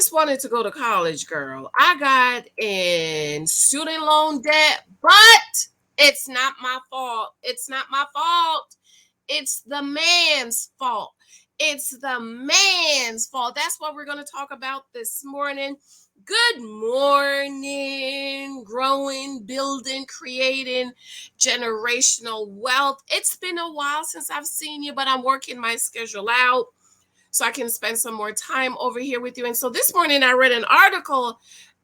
always wanted to go to college, girl. I got in student loan debt, but it's not my fault. It's not my fault. It's the man's fault. It's the man's fault. That's what we're going to talk about this morning. Good morning, growing, building, creating generational wealth. It's been a while since I've seen you, but I'm working my schedule out so I can spend some more time over here with you. And so this morning I read an article,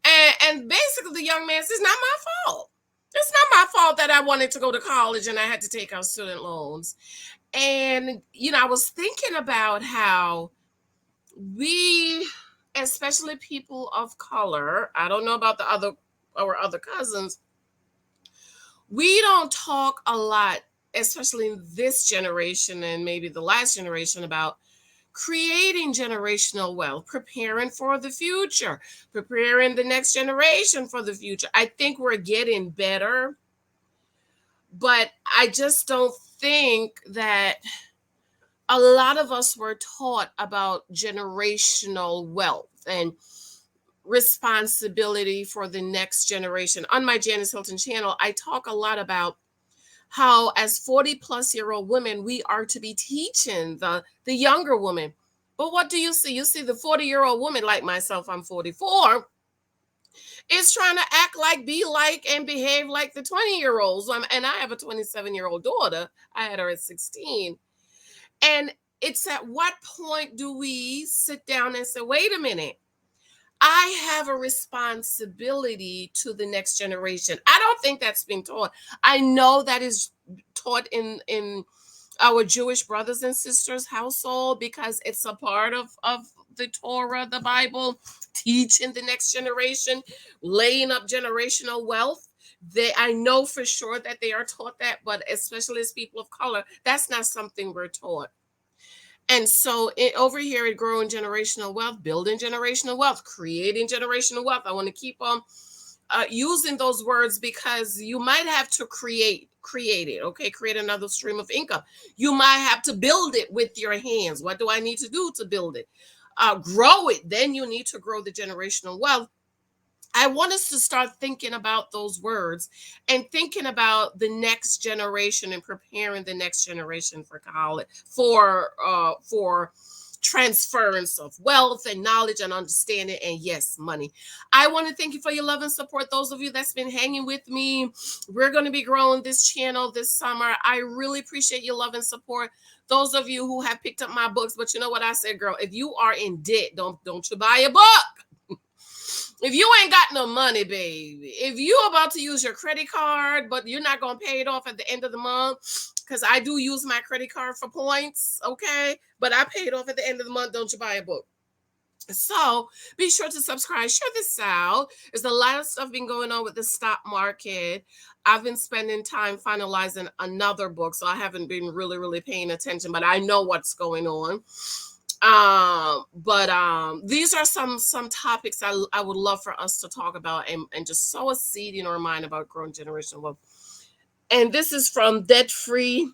and basically the young man says, it's not my fault. It's not my fault that I wanted to go to college and I had to take out student loans. And, I was thinking about how we, especially people of color, I don't know about our other cousins, we don't talk a lot, especially in this generation and maybe the last generation, about creating generational wealth, preparing for the future, preparing the next generation for the future. I think we're getting better, but I just don't think that a lot of us were taught about generational wealth and responsibility for the next generation. On my Janicehylton channel, I talk a lot about how as 40-plus-year-old women, we are to be teaching the younger women. But what do you see? You see the 40-year-old woman like myself, I'm 44, is trying to act like, be like, and behave like the 20-year-olds. And I have a 27-year-old daughter. I had her at 16. And it's at what point do we sit down and say, wait a minute, I have a responsibility to the next generation. I don't think that's being taught. I know that is taught in our Jewish brothers and sisters household because it's a part of the Torah, the Bible, teaching the next generation, laying up generational wealth. I know for sure that they are taught that, but especially as people of color, that's not something we're taught. And so over here at Growing Generational Wealth, building generational wealth, creating generational wealth, I want to keep on using those words because you might have to create it, okay? Create another stream of income. You might have to build it with your hands. What do I need to do to build it? Grow it. Then you need to grow the generational wealth. I want us to start thinking about those words and thinking about the next generation and preparing the next generation for college, for transference of wealth and knowledge and understanding, and yes, money. I want to thank you for your love and support. Those of you that's been hanging with me, we're going to be growing this channel this summer. I really appreciate your love and support. Those of you who have picked up my books, but you know what I said, girl, if you are in debt, don't you buy a book. If you ain't got no money, baby, if you're about to use your credit card, but you're not going to pay it off at the end of the month, because I do use my credit card for points, okay? But I pay it off at the end of the month, don't you buy a book. So be sure to subscribe, share this out. There's a lot of stuff been going on with the stock market. I've been spending time finalizing another book, so I haven't been really paying attention, but I know what's going on. These are some topics I would love for us to talk about and just sow a seed in our mind about growing generational wealth. And this is from Debt Free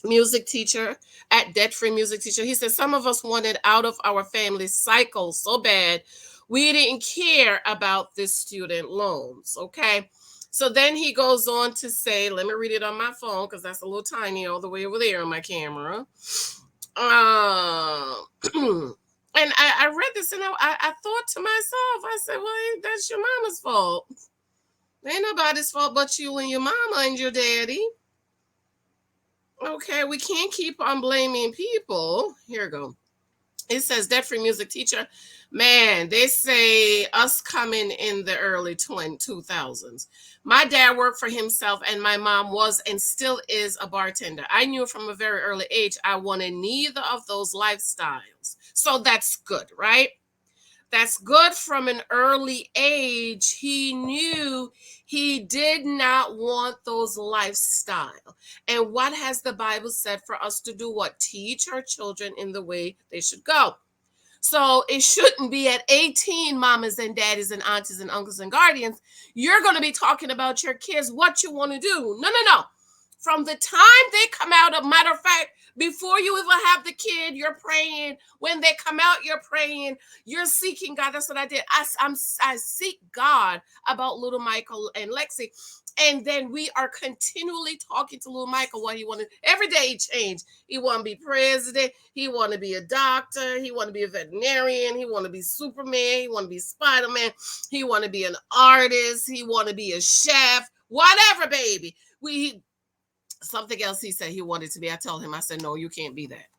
Music Teacher at Debt Free Music Teacher. He says, some of us wanted out of our family cycle so bad we didn't care about the student loans. Okay. So then he goes on to say, let me read it on my phone because that's a little tiny all the way over there on my camera. And I read this and I thought to myself, I said, well, that's your mama's fault. Ain't nobody's fault but you and your mama and your daddy. Okay, we can't keep on blaming people. Here we go. It says, Debt Free Music Teacher. Man, they say us coming in the early 2000s. My dad worked for himself and my mom was and still is a bartender. I knew from a very early age I wanted neither of those lifestyles. So that's good, right? That's good from an early age. He knew he did not want those lifestyle. And what has the Bible said for us to do? What? Teach our children in the way they should go. So it shouldn't be at 18, mamas and daddies and aunties and uncles and guardians, you're going to be talking about your kids, what you want to do. No. From the time they come out, a matter of fact, Before you even have the kid, you're praying. When they come out, you're praying. You're seeking God. That's what I did. I seek God about little Michael and Lexi. And then we are continually talking to little Michael what he wanted. Every day he changed. He want to be president. He want to be a doctor. He want to be a veterinarian. He want to be Superman. He want to be Spider-Man. He want to be an artist. He want to be a chef. Whatever, baby. Something else he said he wanted to be. I told him, I said, no, you can't be that.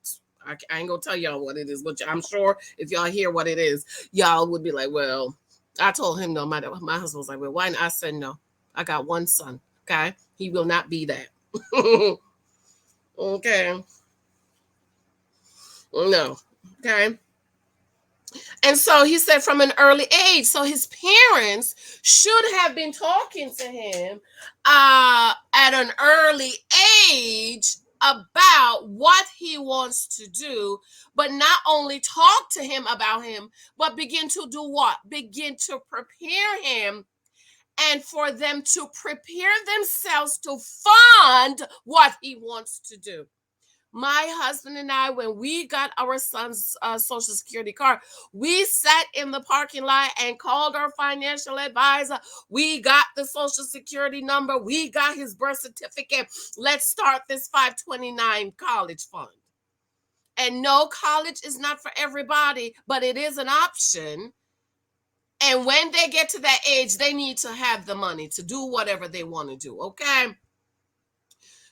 I ain't gonna tell y'all what it is, but I'm sure if y'all hear what it is, y'all would be like, well, I told him no. My husband was like, well, why not? I said, no, I got one son. Okay. He will not be that. Okay. No. Okay. And so he said from an early age. So his parents should have been talking to him at an early age about what he wants to do, but not only talk to him about him, but begin to do what? Begin to prepare him and for them to prepare themselves to fund what he wants to do. My husband and I, when we got our son's Social Security card, we sat in the parking lot and called our financial advisor. We got the Social Security number. We got his birth certificate. Let's start this 529 college fund. And no, college is not for everybody, but it is an option. And when they get to that age, they need to have the money to do whatever they want to do, okay?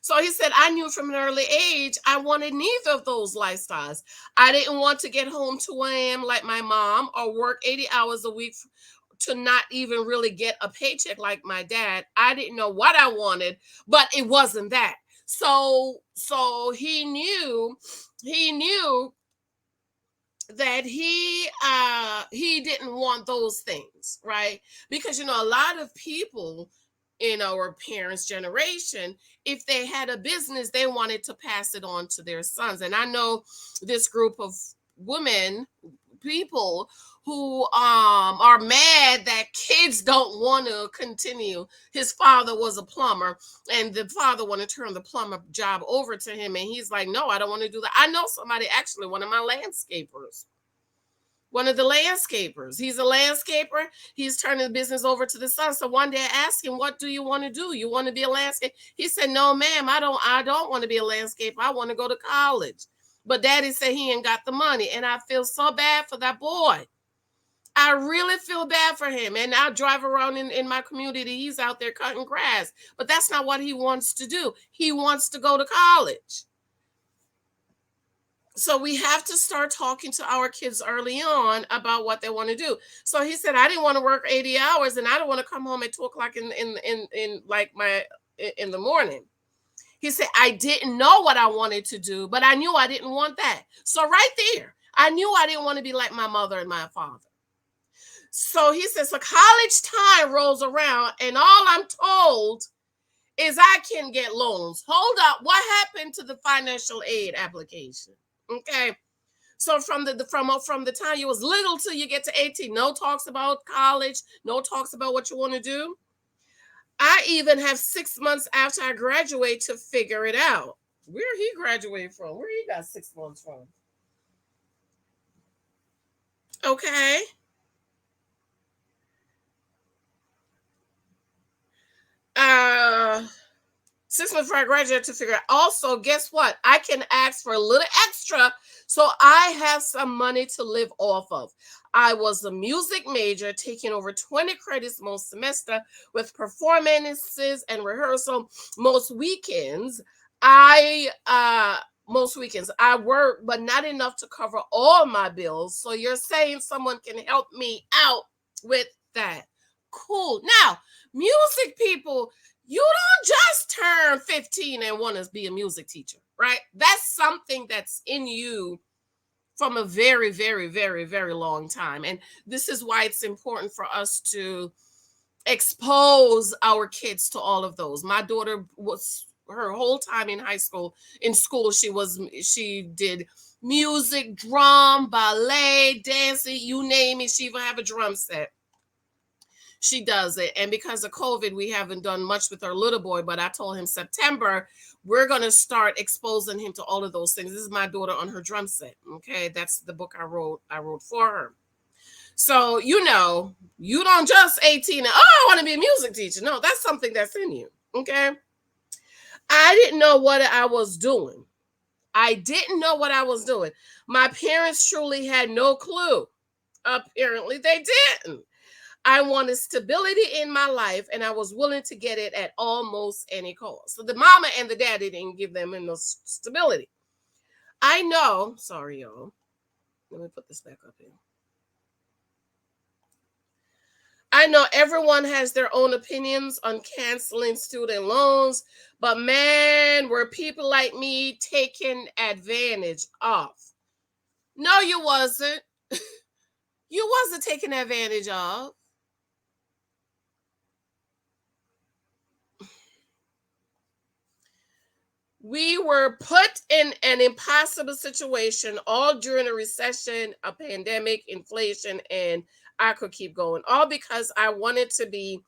So he said, I knew from an early age, I wanted neither of those lifestyles. I didn't want to get home 2 a.m. like my mom or work 80 hours a week to not even really get a paycheck like my dad. I didn't know what I wanted, but it wasn't that. So he knew that he didn't want those things, right? Because a lot of people in our parents' generation, if they had a business, they wanted to pass it on to their sons. And I know this group of people who are mad that kids don't want to continue. His father was a plumber, and the father wanted to turn the plumber job over to him, and he's like, no, I don't want to do that. I know somebody, actually, one of my landscapers. One of the landscapers. He's a landscaper. He's turning the business over to the son. So one day I asked him, what do you want to do? You want to be a landscaper? He said, no, ma'am, I don't want to be a landscaper. I want to go to college. But daddy said he ain't got the money. And I feel so bad for that boy. I really feel bad for him. And I drive around in my community. He's out there cutting grass. But that's not what he wants to do. He wants to go to college. So we have to start talking to our kids early on about what they want to do. So he said, I didn't want to work 80 hours and I don't want to come home at 2 o'clock in the morning. He said, I didn't know what I wanted to do, but I knew I didn't want that. So right there, I knew I didn't want to be like my mother and my father. So he says, so college time rolls around and all I'm told is I can get loans. Hold up. What happened to the financial aid application? Okay. So from the time you was little till you get to 18, no talks about college, no talks about what you want to do. I even have 6 months after I graduate to figure it out. Where he graduated from? Where he got 6 months from? Okay. Uh 6 months before I graduate to figure out. Also, guess what? I can ask for a little extra so I have some money to live off of. I was a music major, taking over 20 credits most semester with performances and rehearsal. Most weekends, I work, but not enough to cover all my bills. So you're saying someone can help me out with that. Cool. Now, music people, you don't just turn 15 and want to be a music teacher, right? That's something that's in you from a very, very, very, very long time. And this is why it's important for us to expose our kids to all of those. My daughter was, her whole time in school, she did music, drum, ballet, dancing, you name it. She even have a drum set. She does it. And because of COVID, we haven't done much with our little boy, but I told him September, we're going to start exposing him to all of those things. This is my daughter on her drum set. Okay. That's the book I wrote for her. So, you don't just 18 and, I want to be a music teacher. No, that's something that's in you. Okay. I didn't know what I was doing. I didn't know what I was doing. My parents truly had no clue. Apparently, they didn't. I wanted stability in my life, and I was willing to get it at almost any cost. So the mama and the daddy didn't give them enough stability. I know, sorry, y'all. Let me put this back up here. I know everyone has their own opinions on canceling student loans, but man, were people like me taken advantage of? No, you wasn't. You wasn't taken advantage of. We were put in an impossible situation all during a recession, a pandemic, inflation, and I could keep going. All because I wanted to be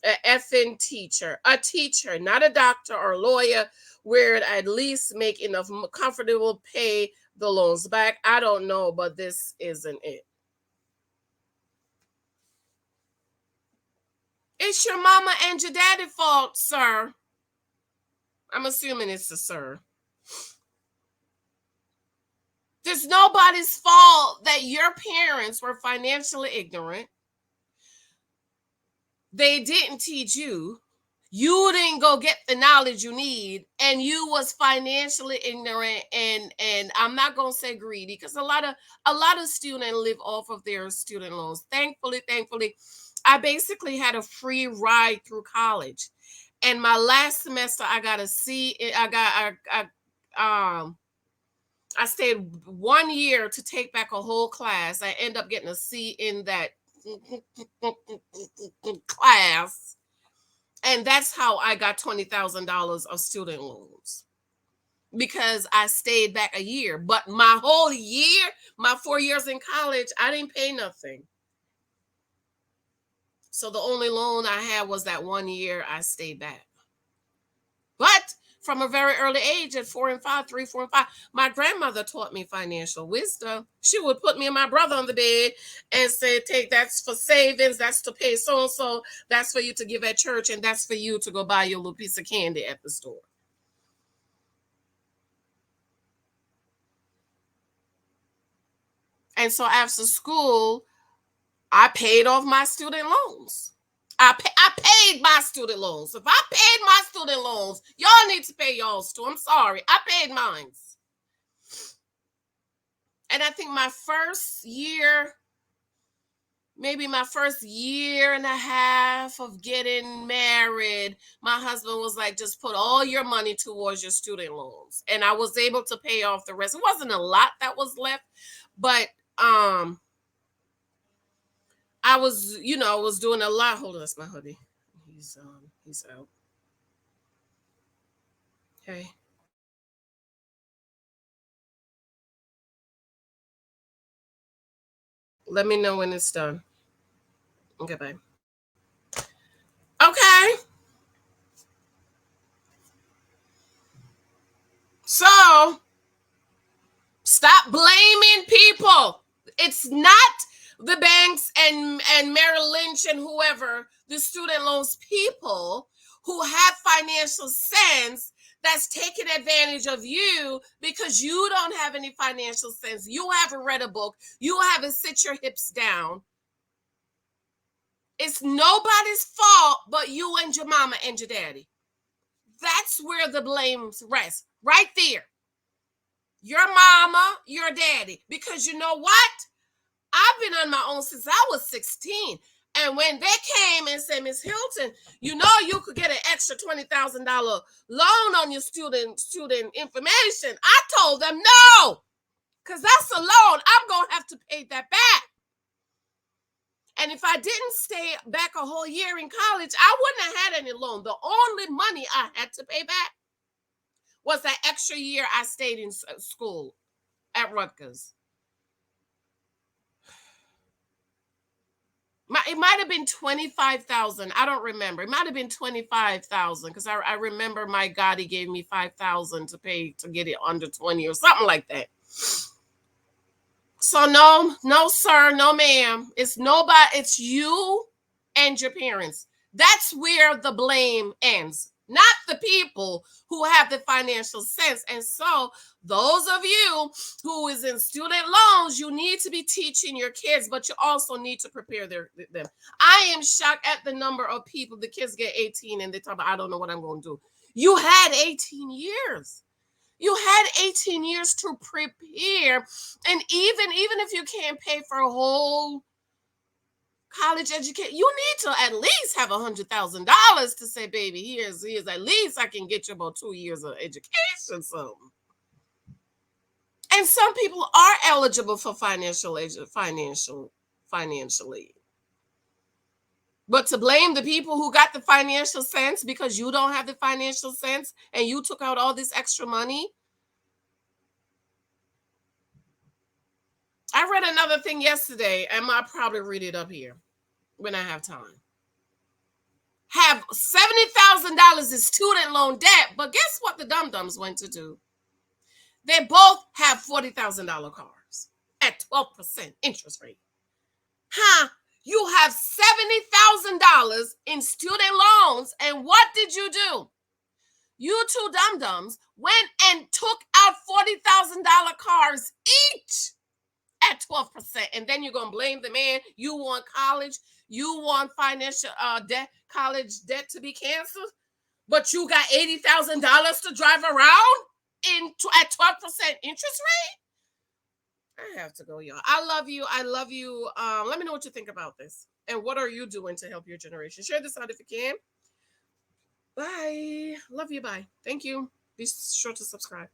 an effing teacher, a teacher, not a doctor or lawyer, where I'd at least make enough comfortable pay the loans back. I don't know, but this isn't it. It's your mama and your daddy fault, sir. I'm assuming it's a sir. There's nobody's fault that your parents were financially ignorant. They didn't teach you. You didn't go get the knowledge you need, and you was financially ignorant and I'm not gonna say greedy, because a lot of students live off of their student loans. Thankfully, I basically had a free ride through college. And my last semester, I got a C. I stayed 1 year to take back a whole class. I end up getting a C in that class. And that's how I got $20,000 of student loans, because I stayed back a year. But my whole year, my 4 years in college, I didn't pay nothing. So the only loan I had was that 1 year I stayed back. But from a very early age, at 4 and 5, 3, 4 and 5, my grandmother taught me financial wisdom. She would put me and my brother on the bed and say, take, that's for savings, that's to pay so-and-so, that's for you to give at church, and that's for you to go buy your little piece of candy at the store. And so after school, I paid off my student loans. I paid my student loans. If I paid my student loans, y'all need to pay y'all's too. I'm sorry. I paid mine. And I think my first year, maybe my first year and a half of getting married, my husband was like, just put all your money towards your student loans. And I was able to pay off the rest. It wasn't a lot that was left, but I was doing a lot. Hold on, that's my hoodie. He's out. Okay. Let me know when it's done. Okay, bye. Okay. So stop blaming people. It's not the banks and Merrill Lynch and whoever, the student loans people who have financial sense that's taking advantage of you because you don't have any financial sense. You haven't read a book. You haven't sit your hips down. It's nobody's fault but you and your mama and your daddy. That's where the blame rests, right there. Your mama, your daddy. Because you know what? I've been on my own since I was 16. And when they came and said, Miss Hilton, you could get an extra $20,000 loan on your student information, I told them no, because that's a loan. I'm going to have to pay that back. And if I didn't stay back a whole year in college, I wouldn't have had any loan. The only money I had to pay back was that extra year I stayed in school at Rutgers. it might have been 25,000. I don't remember. It might have been 25,000 because I remember my God, he gave me 5,000 to pay to get it under 20 or something like that. So no, no, sir, no, ma'am. It's nobody, it's you and your parents. That's where the blame ends, not the people who have the financial sense. And so those of you who is in student loans, you need to be teaching your kids, but you also need to prepare them. I am shocked at the number of people, the kids get 18 and they talk about, I don't know what I'm going to do. You had 18 years. You had 18 years to prepare. And even if you can't pay for a whole college education, you need to at least have $100,000 to say, baby, here's at least I can get you about 2 years of education, something. And some people are eligible for financial aid. But to blame the people who got the financial sense because you don't have the financial sense and you took out all this extra money. I read another thing yesterday, and I'll probably read it up here when I have time. Have $70,000 in student loan debt, but guess what the dum-dums went to do? They both have $40,000 cars at 12% interest rate. You have $70,000 in student loans, and what did you do? You two dum-dums went and took out $40,000 cars each at 12%. And then you're going to blame the man. You want college. You want financial debt, college debt to be canceled. But you got $80,000 to drive around at 12% interest rate. I have to go, y'all. I love you. I love you. Let me know what you think about this. And what are you doing to help your generation? Share this out if you can. Bye. Love you. Bye. Thank you. Be sure to subscribe.